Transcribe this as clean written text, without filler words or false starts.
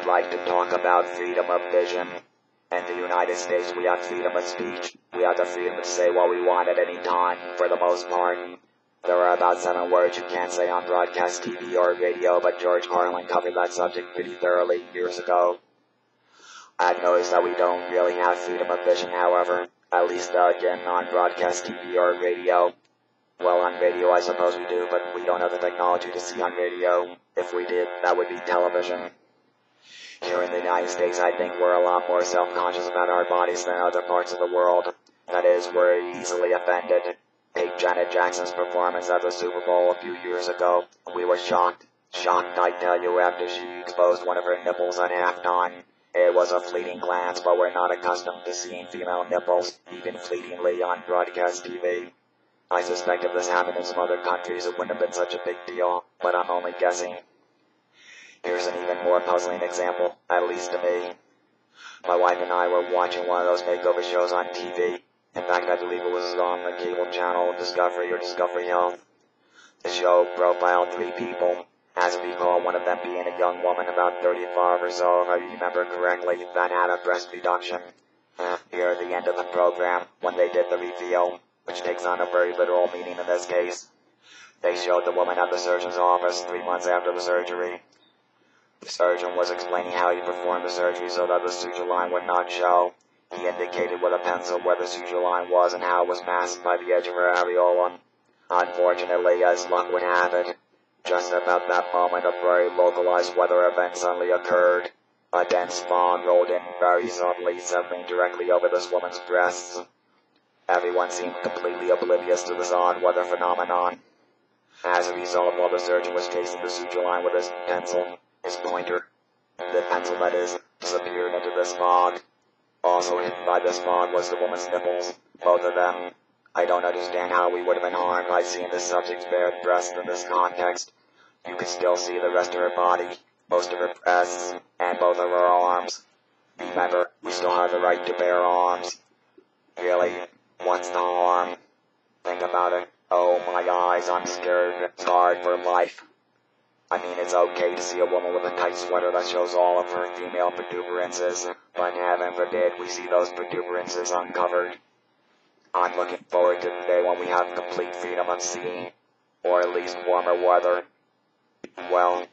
I'd like to talk about freedom of vision. In the United States, we have freedom of speech. We have the freedom to say what we want at any time, for the most part. There are about 7 words you can't say on broadcast TV or radio, but George Carlin covered that subject pretty thoroughly years ago. I've noticed that we don't really have freedom of vision, however, at least again on broadcast TV or radio. Well, on radio I suppose we do, but we don't have the technology to see on radio. If we did, that would be television. Here in the United States, I think we're a lot more self-conscious about our bodies than other parts of the world. That is, we're easily offended. Take Janet Jackson's performance at the Super Bowl a few years ago. We were shocked. Shocked, I tell you, after she exposed one of her nipples at halftime. It was a fleeting glance, but we're not accustomed to seeing female nipples, even fleetingly, on broadcast TV. I suspect if this happened in some other countries, it wouldn't have been such a big deal, but I'm only guessing. Here's an even more puzzling example, at least to me. My wife and I were watching one of those makeover shows on TV. In fact, I believe it was on the cable channel Discovery or Discovery Health. The show profiled 3 people. As I recall, one of them being a young woman about 35 or so, if I remember correctly, that had a breast reduction. Here at the end of the program, when they did the reveal, which takes on a very literal meaning in this case, they showed the woman at the surgeon's office 3 months after the surgery. The surgeon was explaining how he performed the surgery so that the suture line would not show. He indicated with a pencil where the suture line was and how it was masked by the edge of her areola. Unfortunately, as luck would have it, just about that moment, a very localized weather event suddenly occurred. A dense fog rolled in very suddenly, settling directly over this woman's breasts. Everyone seemed completely oblivious to this odd weather phenomenon. As a result, while the surgeon was tracing the suture line with his pencil, his pointer, the pencil that is, disappeared into this fog. Also hidden by this fog was the woman's nipples, both of them. I don't understand how we would have been harmed by seeing this subject's bared breast in this context. You could still see the rest of her body, most of her breasts, and both of her arms. Remember, we still have the right to bear arms. Really, what's the harm? Think about it. Oh my eyes, I'm scarred for life. I mean, it's okay to see a woman with a tight sweater that shows all of her female protuberances, but heaven forbid we see those protuberances uncovered. I'm looking forward to the day when we have complete freedom of seeing, or at least warmer weather. Well,